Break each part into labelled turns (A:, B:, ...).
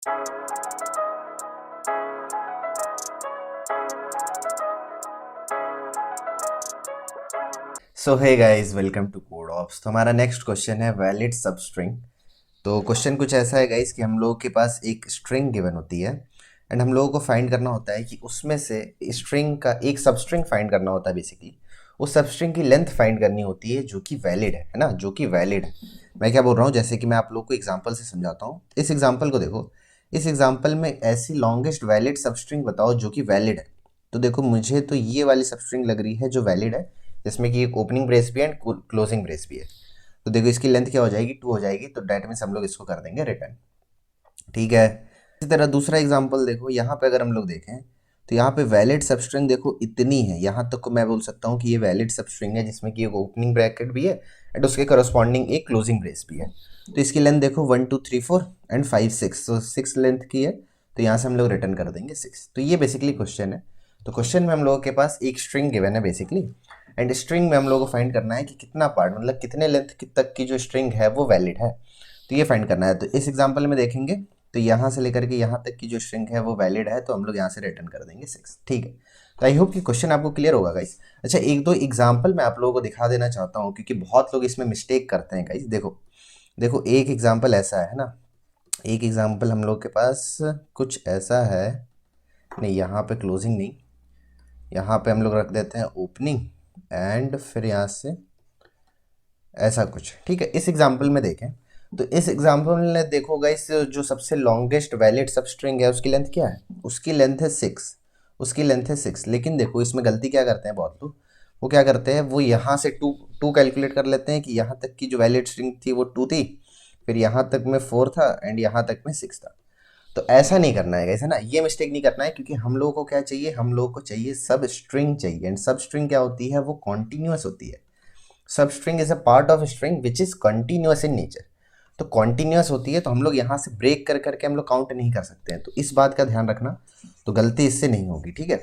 A: So hey guys, welcome to Code Ops. तो हमारा next question है वैलिड सब स्ट्रिंग। तो क्वेश्चन कुछ ऐसा है गाइस कि हम लोगों के पास एक स्ट्रिंग गिवन होती है एंड हम लोगों को फाइंड करना होता है कि उसमें से स्ट्रिंग का एक सब स्ट्रिंग फाइंड करना होता है। बेसिकली उस सब स्ट्रिंग की लेंथ फाइंड करनी होती है जो कि वैलिड है ना, जो कि वैलिड है। मैं क्या बोल रहा हूँ, जैसे कि मैं आप लोग को एग्जांपल से समझाता हूँ। इस एग्जांपल को देखो। इस एग्जांपल में ऐसी लॉन्गेस्ट वैलिड सब स्ट्रिंग बताओ जो कि वैलिड है। तो देखो, मुझे तो ये वाली सब स्ट्रिंग लग रही है जो वैलिड है, जिसमें कि एक ओपनिंग ब्रेस भी है एंड क्लोजिंग ब्रेस भी है। तो देखो, इसकी लेंथ क्या हो जाएगी, 2 हो जाएगी। तो डेट मीन्स हम लोग इसको कर देंगे रिटर्न। ठीक है। इसी तरह दूसरा एग्जांपल देखो, यहाँ पे अगर हम लोग देखें तो यहाँ पे वैलिड सब स्ट्रिंग देखो इतनी है। यहाँ तक को मैं बोल सकता हूँ कि ये वैलिड सब स्ट्रिंग है, जिसमें कि एक ओपनिंग ब्रैकेट भी है एंड उसके करस्पॉन्डिंग एक क्लोजिंग ब्रेस भी है। तो इसकी लेंथ देखो 1 2 3 4 एंड 5 6, तो 6 लेंथ की है। तो यहाँ से हम लोग रिटर्न कर देंगे 6। तो ये बेसिकली क्वेश्चन है। तो क्वेश्चन में हम लोगों के पास एक स्ट्रिंग गिवन है बेसिकली, एंड स्ट्रिंग में हम लोगों को फाइंड करना है कि कितना पार्ट, मतलब कितने लेंथ तक की जो स्ट्रिंग है वो वैलिड है। तो ये फाइंड करना है। तो इस एग्जांपल में देखेंगे तो यहाँ से लेकर के यहाँ तक की जो स्ट्रिंग है वो वैलिड है, तो हम लोग यहाँ से रिटर्न कर देंगे 6। ठीक है। तो आई होप कि क्वेश्चन आपको क्लियर होगा गाइस। अच्छा, एक दो एग्जांपल मैं आप लोगों को दिखा देना चाहता हूँ, क्योंकि बहुत लोग इसमें मिस्टेक करते हैं गाइस। देखो देखो, एक एग्जांपल ऐसा है ना, एक एग्जांपल हम लोग के पास कुछ ऐसा है। नहीं, यहाँ पे क्लोजिंग नहीं, यहाँ पे हम लोग रख देते हैं ओपनिंग एंड फिर यहाँ से ऐसा कुछ। ठीक है। इस एग्जांपल में देखें तो इस एग्जांपल में देखो गाइस, जो सबसे लॉन्गेस्ट वैलिड सब स्ट्रिंग है उसकी लेंथ क्या है, उसकी लेंथ है 6। उसकी लेंथ है 6। लेकिन देखो, इसमें गलती क्या करते हैं बहुत लोग, वो क्या करते हैं, वो यहाँ से टू टू कैलकुलेट कर लेते हैं कि यहाँ तक की जो वैलिड स्ट्रिंग थी वो 2 थी, फिर यहाँ तक में 4 था एंड यहाँ तक में 6 था। तो ऐसा नहीं करना है, ऐसा ना, ये मिस्टेक नहीं करना है। क्योंकि हम लोगों को क्या चाहिए, हम लोगों को चाहिए सब स्ट्रिंग चाहिए, एंड सब स्ट्रिंग क्या होती है, वो कॉन्टिन्यूस होती है। सब string is a part of string which is continuous in nature. तो कॉन्टिन्यूस होती है, तो हम लोग यहाँ से ब्रेक कर करके हम लोग काउंट नहीं कर सकते हैं। तो इस बात का ध्यान रखना, तो गलती इससे नहीं होगी। ठीक है।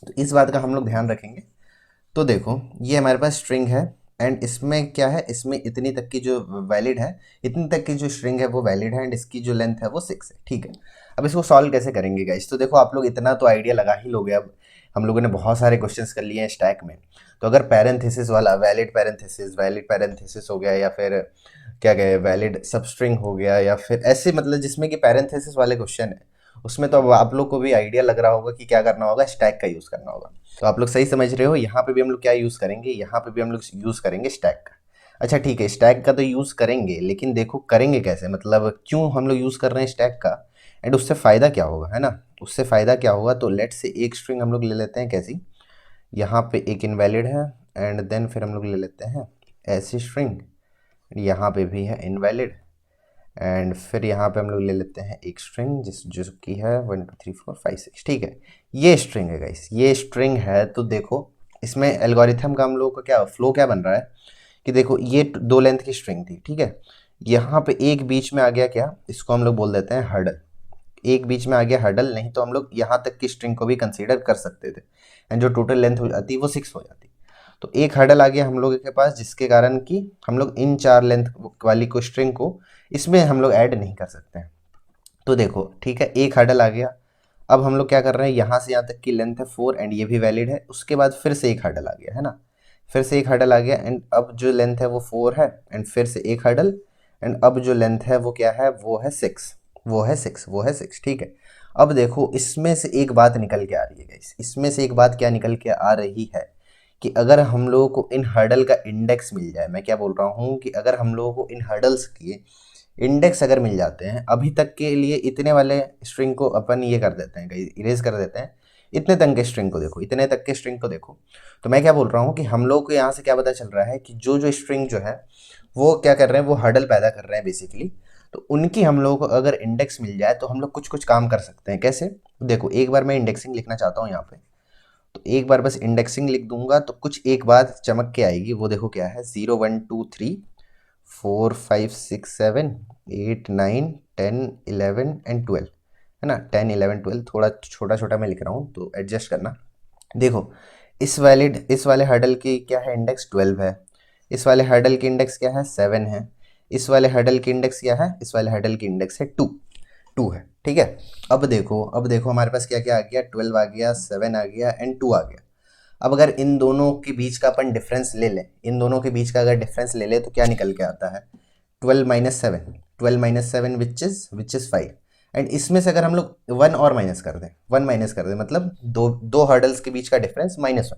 A: तो इस बात का हम लोग ध्यान रखेंगे। तो देखो, ये हमारे पास स्ट्रिंग है एंड इसमें क्या है, इसमें इतनी तक की जो वैलिड है, इतनी तक की जो स्ट्रिंग है वो वैलिड है एंड इसकी जो लेंथ है वो 6 है। ठीक है। अब इसको सॉल्व कैसे करेंगे गाइस, तो देखो आप लोग इतना तो आइडिया लगा ही लोगे। अब हम लोगों ने बहुत सारे क्वेश्चंस कर लिए हैं स्टैक में। तो अगर पैरेंथेसिस वाला वैलिड पैरेंथेसिस हो गया, या फिर क्या कहे वैलिड सब स्ट्रिंग हो गया, या फिर ऐसे मतलब जिसमें कि पैरेंथेसिस वाले क्वेश्चन है, उसमें तो अब आप लोग को भी आइडिया लग रहा होगा कि क्या करना होगा, स्टैक का यूज करना होगा। तो आप लोग सही समझ रहे हो। यहाँ पे भी हम लोग क्या यूज करेंगे, यहाँ पे भी हम लोग यूज करेंगे स्टैक का। अच्छा ठीक है, स्टैक का तो यूज करेंगे, लेकिन देखो करेंगे कैसे, मतलब क्यों हम लोग यूज कर रहे हैं स्टैक का, एंड उससे फायदा क्या होगा, है ना। उससे फायदा क्या होगा, तो लेट से एक स्ट्रिंग हम लोग ले लेते हैं कैसी, यहाँ पे एक इनवैलिड है एंड देन फिर हम लोग ले लेते हैं ऐसी स्ट्रिंग, यहाँ पे भी है इनवैलिड, एंड फिर यहाँ पे हम लोग ले लेते हैं एक स्ट्रिंग जो कि है 1 2 3 4 5 6। ठीक है। ये स्ट्रिंग है गाइस, ये स्ट्रिंग है। तो देखो, इसमें एल्गोरिथम का हम लोग का क्या फ्लो क्या बन रहा है कि देखो, ये 2 लेंथ की स्ट्रिंग थी। ठीक है। यहाँ पे एक बीच में आ गया क्या, इसको हम लोग बोल देते हैं हर्डल। एक बीच में आ गया हर्डल, नहीं तो हम लोग यहाँ तक की स्ट्रिंग को भी कंसीडर कर सकते थे एंड जो टोटल लेंथ हो जाती वो 6 हो जाती। तो एक हर्डल आ गया हम लोगों के पास, जिसके कारण कि हम लोग इन 4 लेंथ वाली को स्ट्रिंग को इसमें हम लोग ऐड नहीं कर सकते हैं। तो देखो ठीक है, एक हर्डल आ गया। अब हम लोग क्या कर रहे हैं, यहाँ से यहाँ तक की लेंथ है 4 एंड ये भी वैलिड है। उसके बाद फिर से एक हर्डल आ गया, है ना, फिर से एक हर्डल आ गया एंड अब जो लेंथ है वो 4 है एंड फिर से एक हर्डल, एंड अब जो लेंथ है वो क्या है, वो है 6, वो है 6। ठीक है। अब देखो, इसमें से एक बात निकल के आ रही है गाइस, इसमें से एक बात क्या निकल के आ रही है कि अगर हम लोगों को इन हर्डल का इंडेक्स मिल जाए, मैं क्या बोल रहा हूँ कि अगर हम लोगों को इन हर्डल्स के इंडेक्स अगर मिल जाते हैं अभी तक के लिए, इतने वाले स्ट्रिंग को अपन ये कर देते हैं, इरेज कर देते हैं। इतने तक के स्ट्रिंग को देखो, इतने तक के स्ट्रिंग को देखो। तो मैं क्या बोल रहा हूँ कि हम लोग को यहाँ से क्या पता चल रहा है कि जो जो स्ट्रिंग जो है वो क्या कर रहे हैं, वो हर्डल पैदा कर रहे हैं बेसिकली। तो उनकी हम लोगों को अगर इंडेक्स मिल जाए तो हम लोग कुछ कुछ काम कर सकते हैं। कैसे, देखो एक बार मैं इंडेक्सिंग लिखना चाहता हूँ यहाँ पे। तो एक बार बस इंडेक्सिंग लिख दूंगा तो कुछ एक बात चमक के आएगी, वो देखो क्या है, 0 1 2 3 4 5 6 7 8 9 10 11 एंड 12, है ना। 10 11 12 थोड़ा छोटा छोटा मैं लिख रहा हूँ तो एडजस्ट करना। देखो, इस वाले हर्डल की क्या है, इंडेक्स 12 है। इस वाले हर्डल की इंडेक्स क्या है, 7 है। इस वाले हर्डल की इंडेक्स क्या है, इस वाले हर्डल की इंडेक्स है 2। 2 है, ठीक है। अब देखो हमारे पास क्या क्या आ गया, 12 आ गया, 7 आ गया एंड 2 आ गया। अब अगर इन दोनों के बीच का अपन डिफरेंस ले लें, इन दोनों के बीच का अगर डिफरेंस ले ले तो क्या निकल के आता है, 12 - 7 विच इज 5। एंड इसमें से अगर हम लोग वन और माइनस कर दें मतलब दो दो हर्डल्स के बीच का डिफरेंस -1।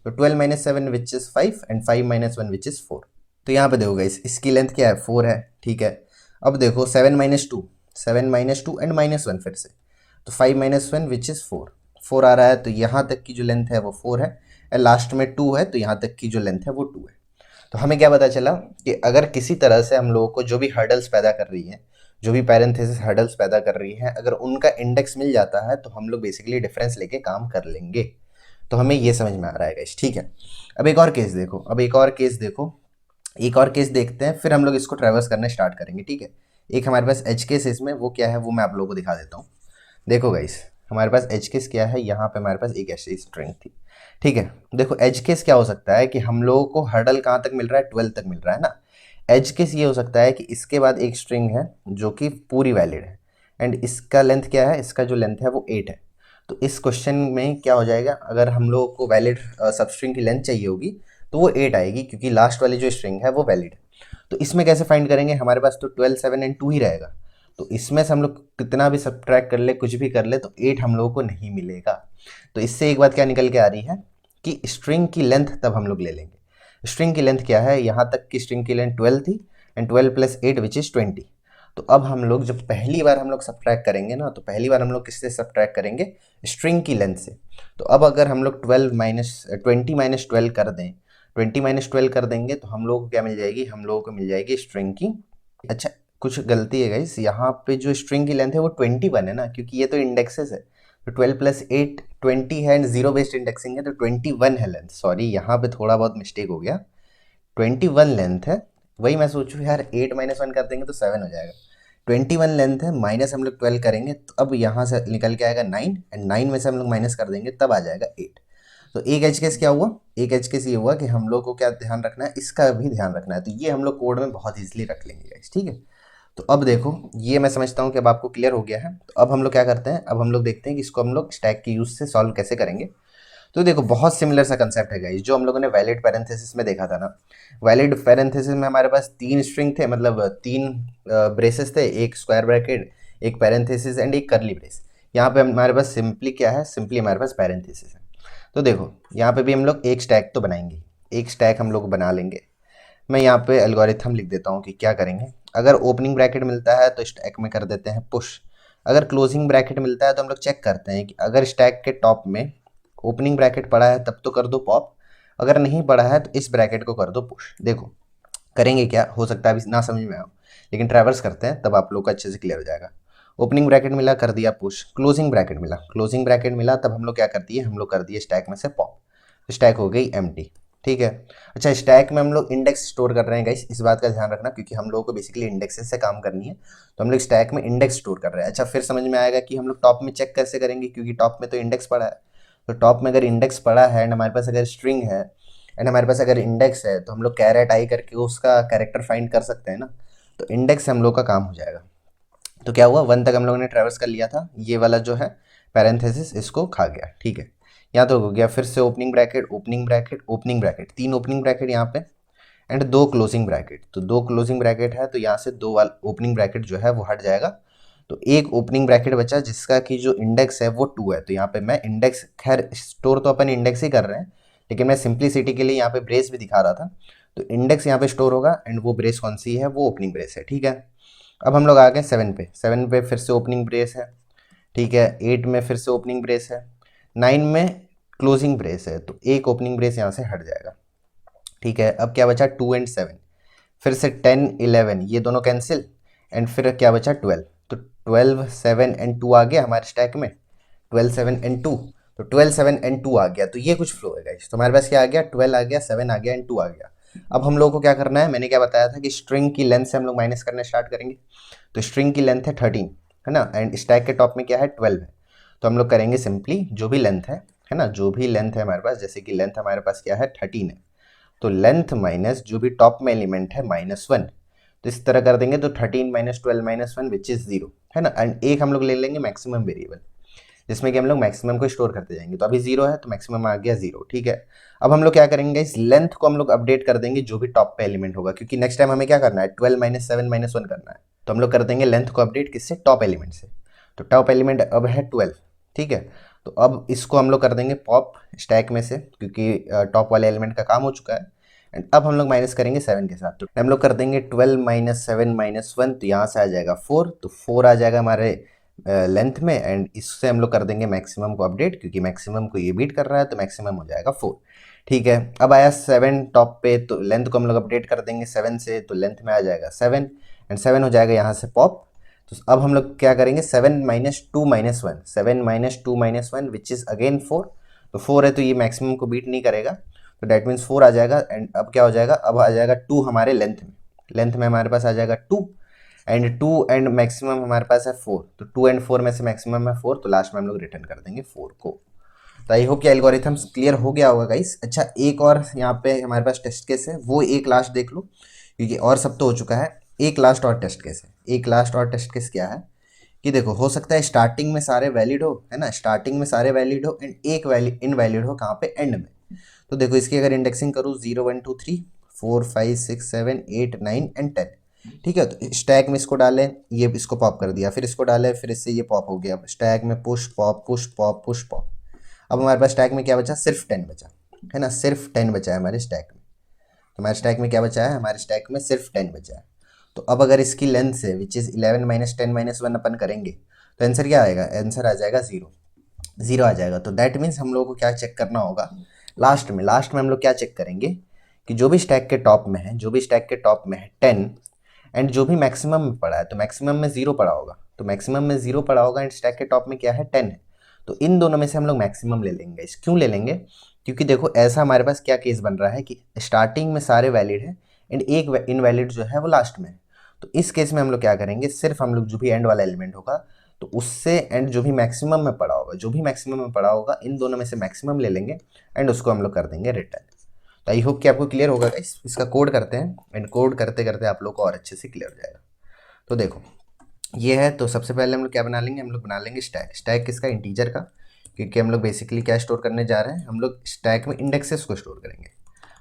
A: तो 12 - 7 which is 5 and 5 - 1 which is 4। तो यहाँ पे देखो गाइस इसकी लेंथ क्या है, 4 है, ठीक है। अब देखो 7 - 2 एंड -1 फिर से, तो 5 - 1 विच इज 4 आ रहा है। तो यहाँ तक की जो लेंथ है वो 4 है, और लास्ट में 2 है, तो यहाँ तक की जो लेंथ है वो 2 है। तो हमें क्या पता चला कि अगर किसी तरह से हम लोगों को जो भी हर्डल्स पैदा कर रही है, जो भी पैरेंथेसिस हर्डल्स पैदा कर रही है, अगर उनका इंडेक्स मिल जाता है तो हम लोग बेसिकली डिफरेंस लेके काम कर लेंगे। तो हमें ये समझ में आ रहा है गाइस, ठीक है। अब एक और केस देखो, एक और केस देखते हैं, फिर हम लोग इसको ट्रेवर्स करना स्टार्ट करेंगे, ठीक है। एक हमारे पास एज केस इसमें वो क्या है वो मैं आप लोगों को दिखा देता हूँ। देखो गाइस हमारे पास एज केस क्या है, यहाँ पे हमारे पास एक ऐसी स्ट्रिंग थी, ठीक है। देखो एज केस क्या हो सकता है कि हम लोगों को हर्डल कहाँ तक मिल रहा है, 12 तक मिल रहा है ना। एज केस ये हो सकता है कि इसके बाद एक स्ट्रिंग है जो कि पूरी वैलिड है, एंड इसका लेंथ क्या है, इसका जो लेंथ है वो 8 है। तो इस क्वेश्चन में क्या हो जाएगा, अगर हम लोगों को वैलिड सबस्ट्रिंग की लेंथ चाहिए होगी तो वो 8 आएगी, क्योंकि लास्ट वाली जो स्ट्रिंग है वो वैलिड है। तो इसमें कैसे फाइंड करेंगे, हमारे पास तो 12, 7 एंड 2 ही रहेगा। तो इसमें से हम लोग कितना भी सब्ट्रैक्ट कर ले, कुछ भी कर ले, तो 8 हम लोगों को नहीं मिलेगा। तो इससे एक बात क्या निकल के आ रही है कि स्ट्रिंग की लेंथ तब हम लोग ले लेंगे। स्ट्रिंग की लेंथ क्या है, यहाँ तक की स्ट्रिंग की लेंथ 12 थी, एंड 12 + 8 विच इज 20। तो अब हम लोग जब पहली बार हम लोग सब्ट्रैक्ट करेंगे ना, तो पहली बार हम लोग किससे सब्ट्रैक्ट करेंगे, स्ट्रिंग की लेंथ से। तो अब अगर हम लोग 20 - 12 कर दें, 20 - 12 कर देंगे तो हम लोग को क्या मिल जाएगी, हम लोगों को मिल जाएगी स्ट्रिंग की, अच्छा कुछ गलती है गाइस, यहाँ पे जो स्ट्रिंग की लेंथ है वो 21 है ना, क्योंकि ये तो इंडेक्सेस है। तो 12 + 8 20 है, एंड जीरो बेस्ड इंडेक्सिंग है, तो 21 है लेंथ। सॉरी यहाँ पे थोड़ा बहुत मिस्टेक हो गया, 21 लेंथ है। वही मैं सोचूं यार 8 - 1 कर देंगे तो 7 हो जाएगा। 21 लेंथ है, माइनस हम लोग 12 करेंगे तो अब यहाँ से निकल के आएगा 9, एंड 9 में से हम लोग माइनस कर देंगे तब आ जाएगा 8। तो एक एच केस क्या हुआ, एक एच केस ये हुआ कि हम लोग को क्या ध्यान रखना है, इसका भी ध्यान रखना है। तो ये हम लोग कोड में बहुत ईजिली रख लेंगे गाइस, ठीक है। तो अब देखो ये मैं समझता हूँ कि अब आपको क्लियर हो गया है। तो अब हम लोग क्या करते हैं, अब हम लोग देखते हैं कि इसको हम लोग स्टैक के यूज से सॉल्व कैसे करेंगे। तो देखो बहुत सिमिलर सा कंसेप्ट है गाइस, जो हम लोगों ने वैलिड पैरेंथेसिस में देखा था ना। वैलिड पैरेंथेसिस में हमारे पास 3 स्ट्रिंग थे, मतलब 3 ब्रेसेस थे, एक स्क्वायर ब्रैकेट, एक पैरेंथेसिस एंड एक करली ब्रेस। यहाँ पे हमारे पास सिंपली क्या है, सिंपली हमारे पास पैरेंथेसिस है। तो देखो यहाँ पे भी हम लोग एक स्टैक तो बनाएंगे, एक स्टैक हम लोग बना लेंगे। मैं यहाँ पे एल्गोरिथम लिख देता हूँ कि क्या करेंगे। अगर ओपनिंग ब्रैकेट मिलता है तो स्टैक में कर देते हैं पुश। अगर क्लोजिंग ब्रैकेट मिलता है तो हम लोग चेक करते हैं कि अगर स्टैक के टॉप में ओपनिंग ब्रैकेट पड़ा है तब तो कर दो पॉप, अगर नहीं पड़ा है तो इस ब्रैकेट को कर दो पुश। देखो करेंगे क्या, हो सकता है अभी ना समझ में आओ, लेकिन ट्रैवर्स करते हैं तब आप लोग को अच्छे से क्लियर हो जाएगा। ओपनिंग ब्रैकेट मिला, कर दिया पुश। क्लोजिंग ब्रैकेट मिला, तब हम लोग क्या कर दिए, हम लोग कर दिए स्टैक में से पॉप। स्टैक हो गई एम्प्टी, ठीक है। अच्छा स्टैक में हम लोग इंडेक्स स्टोर कर रहे हैं गाइस, इस बात का ध्यान रखना, क्योंकि हम लोगों को बेसिकली इंडेक्सेस से काम करनी है। तो हम लोग स्टैक में इंडेक्स स्टोर कर रहे हैं। अच्छा फिर समझ में आएगा कि हम लोग टॉप में चेक कैसे करेंगे, क्योंकि टॉप में तो इंडेक्स पड़ा है। तो टॉप में अगर इंडेक्स पड़ा है एंड हमारे पास अगर स्ट्रिंग है एंड हमारे पास अगर इंडेक्स है, तो हम लोग कैरेट आई करके उसका कैरेक्टर फाइंड कर सकते हैं ना। तो इंडेक्स से हम लोग का काम हो जाएगा। तो क्या हुआ, 1 तक हम लोगों ने ट्रैवर्स कर लिया था, ये वाला जो है पैरेंथेसिस इसको खा गया, ठीक है। यहाँ तो हो गया, फिर से opening bracket, opening bracket, opening bracket, 3 opening bracket यहाँ पे एंड 2 क्लोजिंग ब्रैकेट। तो 2 क्लोजिंग ब्रैकेट है, तो यहाँ से 2 वाला ओपनिंग ब्रैकेट जो है वो हट जाएगा। तो एक ओपनिंग ब्रैकेट बचा जिसका कि जो इंडेक्स है वो 2 है। तो यहाँ पे मैं इंडेक्स, खैर स्टोर तो अपन इंडेक्स ही कर रहे हैं, लेकिन मैं सिंप्लिसिटी के लिए यहाँ पे ब्रेस भी दिखा रहा था। तो इंडेक्स यहाँ पे स्टोर होगा, एंड वो ब्रेस कौन सी है, वो ओपनिंग ब्रेस है, ठीक है। अब हम लोग आ गए 7 पे, 7 पे फिर से ओपनिंग ब्रेस है, ठीक है। 8 में फिर से ओपनिंग ब्रेस है, 9 में क्लोजिंग ब्रेस है, तो एक ओपनिंग ब्रेस यहाँ से हट जाएगा, ठीक है। अब क्या बचा, 2 एंड 7, फिर से 10 11 ये दोनों कैंसिल, एंड फिर क्या बचा 12। तो 12 7 एंड 2 आ गया हमारे स्टैक में, 12 7 एंड 2। तो 12 7 एंड 2 आ गया, तो ये कुछ फ्लो है गाइस। तो हमारे पास क्या आ गया, 12 आ गया, 7 आ गया एंड 2 आ गया। अब हम लोग को क्या करना है, मैंने क्या बताया था कि स्ट्रिंग की लेंथ से हम लोग माइनस करना स्टार्ट करेंगे। तो स्ट्रिंग की लेंथ है 13, है ना, एंड स्टैक के टॉप में क्या है 12 है। तो हम लोग करेंगे सिंपली जो भी लेंथ है ना, जो भी लेंथ है हमारे पास, जैसे कि लेंथ हमारे पास क्या है 13 है, तो लेंथ माइनस जो भी टॉप में एलिमेंट है -1। तो इस तरह कर देंगे तो 13 माइनस 12 माइनस 1 विच इज 0 है ना। एंड एक हम लोग ले लेंगे मैक्सिमम वेरिएबल, जिसमें कि हम लोग मैक्सिमम को स्टोर करते जाएंगे। तो अभी 0 है तो मैक्सिमम आ गया 0, ठीक है। अब हम लोग क्या करेंगे, इस लेंथ को हम लोग अपडेट कर देंगे जो भी टॉप पे एलिमेंट होगा, क्योंकि नेक्स्ट टाइम हमें क्या करना है, 12 माइनस 7 माइनस 1 करना है। तो हम लोग कर देंगे लेंथ को अपडेट किससे, टॉप एलिमेंट से। तो टॉप एलिमेंट अब है 12, ठीक है। तो अब इसको हम लोग कर देंगे पॉप स्टैक में से, क्योंकि टॉप वाले एलिमेंट का काम हो चुका है। एंड अब हम लोग माइनस करेंगे 7 के साथ, तो हम लोग कर देंगे 12 माइनस 7 माइनस 1, तो यहाँ से आ जाएगा 4, तो 4 आ जाएगा हमारे लेंथ में। एंड इससे हम लोग कर देंगे मैक्सिमम को अपडेट, क्योंकि मैक्सिमम को ये बीट कर रहा है, तो मैक्सिमम हो जाएगा 4, ठीक है। अब आया 7 टॉप पे, तो लेंथ को हम लोग अपडेट कर देंगे 7 से, तो लेंथ में आ जाएगा 7, एंड 7 हो जाएगा यहाँ से पॉप। तो अब हम लोग क्या करेंगे, 7 minus 2 minus 1, 7 minus 2 minus 1 which is again 4। तो 4 है तो ये मैक्सिमम को बीट नहीं करेगा, तो डेट मीन्स 4 आ जाएगा। एंड अब क्या हो जाएगा, अब आ जाएगा 2 हमारे लेंथ में हमारे पास आ जाएगा 2, एंड 2 एंड मैक्सिमम हमारे पास है 4, तो 2 एंड 4 में से मैक्सिमम है 4, तो लास्ट में हम लोग रिटर्न कर देंगे 4 को। तो आई होप कि एल्गोरिथम्स क्लियर हो गया होगा गाइस। अच्छा, एक और यहाँ पे हमारे पास टेस्ट केस है, वो एक लास्ट देख लो, क्योंकि और सब तो हो चुका है। एक लास्ट और टेस्ट केस है, एक लास्ट और टेस्ट केस क्या है कि देखो, हो सकता है स्टार्टिंग में सारे वैलिड हो, है ना, स्टार्टिंग में सारे वैलिड हो एंड एक वैलिड इनवैलिड हो कहाँ पे, एंड में। तो देखो इसकी अगर इंडेक्सिंग करूँ 0 1 2 3 4 5 6 7 8 9 एंड 10, ठीक है। तो स्टैक में इसको डाले, ये इसको पॉप कर दिया, फिर इसको डाले, फिर इससे ये पॉप हो गया। स्टैक में push pop push pop push pop. अब हमारे पास स्टैक में क्या बचा, सिर्फ 10 बचा, है ना, सिर्फ 10 बचा है हमारे स्टैक में। तो हमारे स्टैक में क्या बचा है, हमारे स्टैक में सिर्फ 10 बचा है। तो अब अगर इसकी लेंथ से विच इज़ 11 माइनस 10 माइनस 1 अपन करेंगे, तो आंसर क्या आएगा, आंसर आ जाएगा 0, 0 आ जाएगा। तो दैट मीन्स हम लोगों को क्या चेक करना होगा, लास्ट में हम लोग क्या चेक करेंगे कि जो भी स्टैक के टॉप में है, जो भी स्टैक के टॉप में है 10, एंड जो भी मैक्सिमम में पड़ा है, तो मैक्सिमम में 0 पड़ा होगा, तो मैक्सिमम में 0 पड़ा होगा एंड स्टैक के टॉप में क्या है, 10 है। तो इन दोनों में से हम लोग मैक्सिमम ले लेंगे। इस क्यों ले लेंगे, क्योंकि देखो ऐसा हमारे पास क्या केस बन रहा है कि स्टार्टिंग में सारे वैलिड है एंड एक इनवैलिड जो है वो लास्ट में है। तो इस केस में हम लोग क्या करेंगे, सिर्फ हम लोग जो भी एंड वाला एलिमेंट होगा, तो उससे एंड जो भी मैक्सिमम में पड़ा होगा, जो भी मैक्सिमम में पड़ा होगा, इन दोनों में से मैक्सिमम ले लेंगे एंड उसको हम लोग कर देंगे रिटर्न। तो आई होप कि आपको क्लियर होगा गाइस। इसका कोड करते हैं एंड कोड करते करते आप लोग को और अच्छे से क्लियर हो जाएगा। तो देखो ये है, तो सबसे पहले हम लोग क्या बना लेंगे, हम लोग बना लेंगे स्टैक। स्टैक किसका, इंटीजर का, क्योंकि हम लोग बेसिकली क्या स्टोर करने जा रहे हैं, हम लोग स्टैक में इंडेक्सेस को स्टोर करेंगे।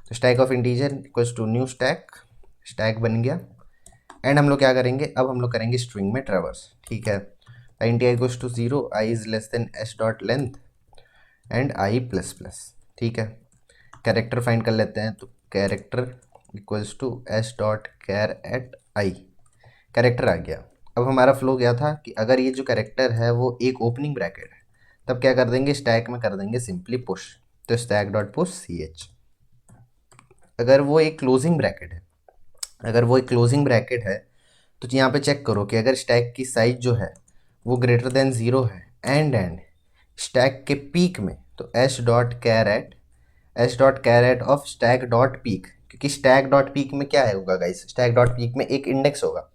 A: तो stack of integer equals to new stack, stack बन गया। एंड हम लोग क्या करेंगे, अब हम लोग करेंगे स्ट्रिंग में ट्रैवर्स, ठीक है। int i equals to 0, i is less than s dot length and i plus plus, ठीक है। कैरेक्टर फाइंड कर लेते हैं, तो character equals to s dot char at i, character आ गया। अब हमारा फ्लो गया था कि अगर ये जो कैरेक्टर है वो एक ओपनिंग ब्रैकेट है, तब क्या कर देंगे, स्टैक में कर देंगे सिंपली पुश, तो stack dot push C H. अगर वो एक क्लोजिंग ब्रैकेट है, अगर वो एक क्लोजिंग ब्रैकेट है, तो यहाँ पे चेक करो कि अगर स्टैक की साइज जो है वो ग्रेटर देन 0 है एंड स्टैक के पीक में, तो S dot char at of stack dot peek, क्योंकि स्टैक डॉट पीक में क्या है होगा गाइस, स्टैक डॉट पीक में एक इंडेक्स होगा।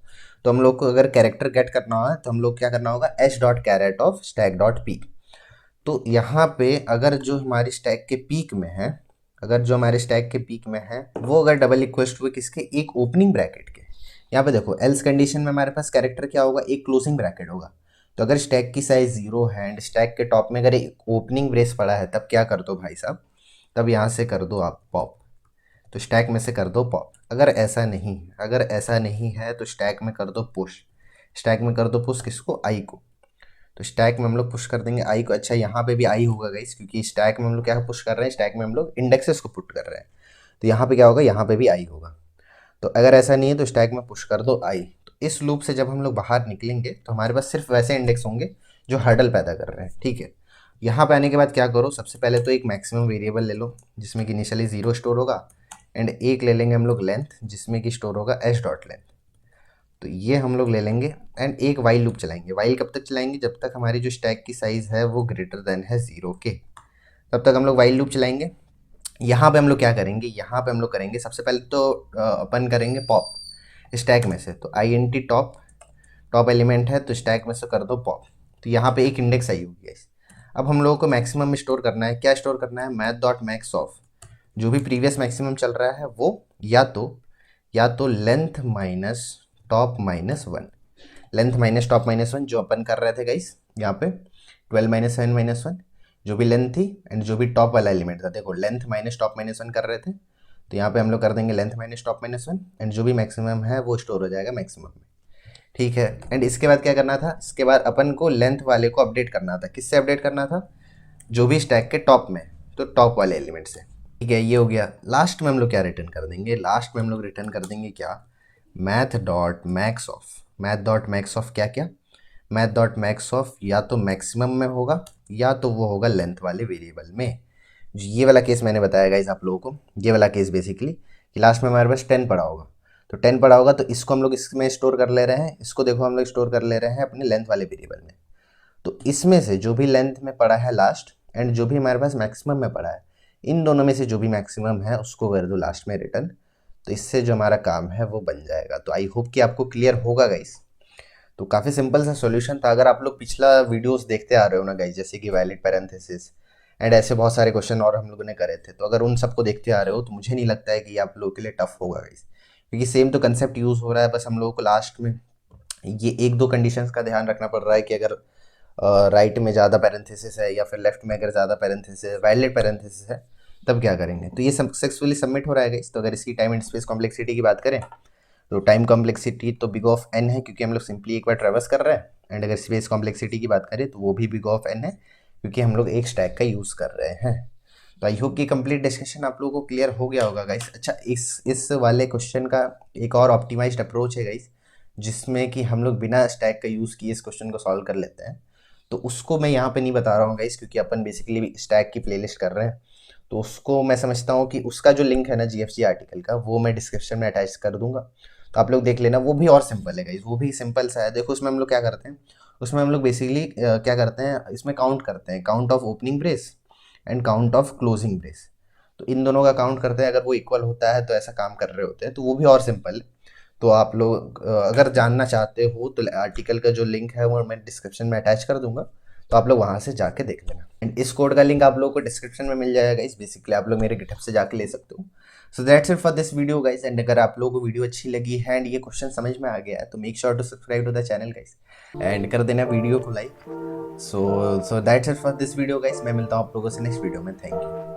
A: तो हम लोग को अगर कैरेक्टर गेट करना हो तो हम लोग क्या करना होगा, S dot char at of stack dot peek. तो यहाँ पे अगर जो हमारी स्टैक के पीक में है, अगर जो हमारे स्टैक के पीक में है वो अगर डबल इक्वल्स टू किसके, एक ओपनिंग ब्रैकेट के। यहाँ पे देखो एल्स कंडीशन में हमारे पास कैरेक्टर क्या होगा, एक क्लोजिंग ब्रैकेट होगा। तो अगर स्टैक की साइज 0 है एंड स्टैक के टॉप में अगर एक ओपनिंग ब्रेस पड़ा है, तब क्या कर दो भाई साहब, तब यहाँ से कर दो आप पॉप, तो स्टैक में से कर दो पॉप। अगर ऐसा नहीं, अगर ऐसा नहीं है तो स्टैक में कर दो पुश, स्टैक में कर दो पुश किसको, आई को। तो स्टैक में हम लोग पुश कर देंगे आई को। अच्छा, यहाँ पे भी आई होगा गाइस, क्योंकि स्टैक में हम लोग क्या पुश कर रहे हैं, स्टैक में हम लोग इंडेक्सेस को पुट कर रहे हैं, तो यहाँ पे क्या होगा, यहाँ पे भी आई होगा। तो अगर ऐसा नहीं है तो स्टैक में पुश कर दो आई। तो इस लूप से जब हम लोग बाहर निकलेंगे तो हमारे पास सिर्फ वैसे इंडेक्स होंगे जो हर्डल पैदा कर रहे हैं, ठीक है। यहाँ पे आने के बाद क्या करो, सबसे पहले तो एक मैक्सिमम वेरिएबल ले लो जिसमें कि इनिशियली 0 स्टोर होगा, एंड एक ले लेंगे हम लोग लेंथ जिसमें कि स्टोर होगा एस डॉट लेंथ। तो ये हम लोग ले लेंगे एंड एक वाइल लूप चलाएंगे। वाइल कब तक चलाएंगे, जब तक हमारी जो स्टैक की साइज़ है वो ग्रेटर देन है 0 के, तब तक हम लोग वाइल लूप चलाएंगे। यहाँ पे हम लोग क्या करेंगे, यहाँ पे हम लोग करेंगे सबसे पहले तो अपन करेंगे पॉप स्टैक में से। तो I N T top, top element है तो स्टैक में से कर दो पॉप। तो यहाँ पे एक इंडेक्स आई होगी गाइस। अब हम लोगों को मैक्सिमम में स्टोर करना है, क्या स्टोर करना है, मैथ डॉट मैक्स ऑफ जो भी प्रीवियस मैक्सिमम चल रहा है वो, या तो या तो length minus top minus one. Length minus top minus one जो अपन कर रहे थे गाइस यहाँ पे 12 माइनस 7 माइनस वन, जो भी लेंथ थी एंड जो भी टॉप वाला एलिमेंट था। देखो length minus top minus one कर रहे थे, तो यहाँ पे हम लोग कर देंगे length minus top minus one and जो भी मैक्सिमम है वो स्टोर हो जाएगा मैक्सिमम में। ठीक है, एंड इसके बाद क्या करना था, इसके बाद अपन को लेंथ वाले को अपडेट करना था। किससे अपडेट करना था, जो भी स्टैक के टॉप में, तो टॉप वाले एलिमेंट से। ठीक है, ये हो गया। लास्ट में हम लोग क्या रिटर्न कर देंगे, लास्ट में हम लोग रिटर्न कर देंगे क्या, math dot max of. Math dot max of क्या क्या, मैथ डॉट मैक्स ऑफ या तो मैक्सिमम में होगा या तो वो होगा लेंथ वाले वेरिएबल में। ये वाला केस मैंने बताया गाइज आप लोगों को, ये वाला केस बेसिकली कि लास्ट में हमारे पास 10 पड़ा होगा, तो 10 पड़ा होगा तो इसको हम लोग इसमें स्टोर कर ले रहे हैं, इसको देखो हम लोग स्टोर कर ले रहे हैं अपने लेंथ वाले वेरिएबल में। तो इसमें से जो भी लेंथ में पड़ा है लास्ट एंड जो भी हमारे पास मैक्सिमम में पड़ा है, इन दोनों में से जो भी मैक्सिमम है उसको कर दो लास्ट में रिटर्न। तो इससे जो हमारा काम है वो बन जाएगा। तो आई होप कि आपको क्लियर होगा गाइस। तो काफ़ी सिंपल सा सॉल्यूशन था। अगर आप लोग पिछला वीडियोस देखते आ रहे हो ना गाइस, जैसे कि वैलिड पैरेंथेसिस एंड ऐसे बहुत सारे क्वेश्चन और हम लोगों ने करे थे, तो अगर उन सबको देखते आ रहे हो तो मुझे नहीं लगता है कि आप लोगों के लिए टफ होगा गाइस, क्योंकि सेम तो कंसेप्ट यूज़ हो रहा है। बस हम लोगों को लास्ट में ये एक दो कंडीशंस का ध्यान रखना पड़ रहा है कि अगर राइट में ज़्यादा पैरेंथेसिस है या फिर लेफ्ट में अगर ज़्यादा पैरेंथेसिस है, वैलिड पैरेंथेसिस है, तब क्या करेंगे। तो ये सक्सेसफुली सबमिट हो रहा है गाइस। तो अगर इसकी टाइम एंड स्पेस कॉम्प्लेक्सिटी की बात करें तो टाइम कॉम्प्लेक्सिटी तो बिग ऑफ एन है, क्योंकि हम लोग सिंपली एक बार ट्रेवर्स कर रहे हैं। एंड अगर स्पेस कॉम्प्लेक्सिटी की बात करें तो वो भी बिग ऑफ एन है, क्योंकि हम लोग एक स्टैक का यूज़ कर रहे हैं। तो आई होप कि कंप्लीट डिस्कशन आप लोगों को क्लियर हो गया होगा गाइस। अच्छा, इस वाले क्वेश्चन का एक और ऑप्टिमाइज्ड अप्रोच है गाइस, जिसमें कि हम लोग बिना स्टैक का यूज़ किए इस क्वेश्चन को सॉल्व कर लेते हैं। तो उसको मैं यहाँ पे नहीं बता रहा हूँ गाइस, क्योंकि अपन बेसिकली स्टैक की प्लेलिस्ट कर रहे हैं। तो उसको मैं समझता हूँ कि उसका जो लिंक है ना जीएफसी आर्टिकल का, वो मैं डिस्क्रिप्शन में अटैच कर दूंगा, तो आप लोग देख लेना। वो भी और सिंपल है गाइस, वो भी सिंपल सा है। देखो उसमें हम लोग क्या करते हैं, उसमें हम लोग बेसिकली क्या करते हैं, इसमें काउंट करते हैं, count of opening brace and count of closing brace. तो इन दोनों का काउंट करते हैं, अगर वो इक्वल होता है तो ऐसा काम कर रहे होते हैं। तो वो भी और सिंपल है। तो आप लोग अगर जानना चाहते हो तो आर्टिकल का जो लिंक है वो मैं डिस्क्रिप्शन में अटैच कर दूंगा, तो आप लोग वहाँ से जाके देख लेना। एंड इस कोड का लिंक आप लोगों को डिस्क्रिप्शन में मिल जाएगा गाइस। बेसिकली आप लोग मेरे गिटहब से जाके ले सकते हो। सो that's it for this video guys. And अगर आप लोगों को वीडियो अच्छी लगी है एंड ये क्वेश्चन समझ में आ गया है, तो make sure to subscribe to the channel guys and कर देना वीडियो को like. So that's it for this video guys. मैं मिलता हूँ आप लोगों से नेक्स्ट वीडियो में। Thank you.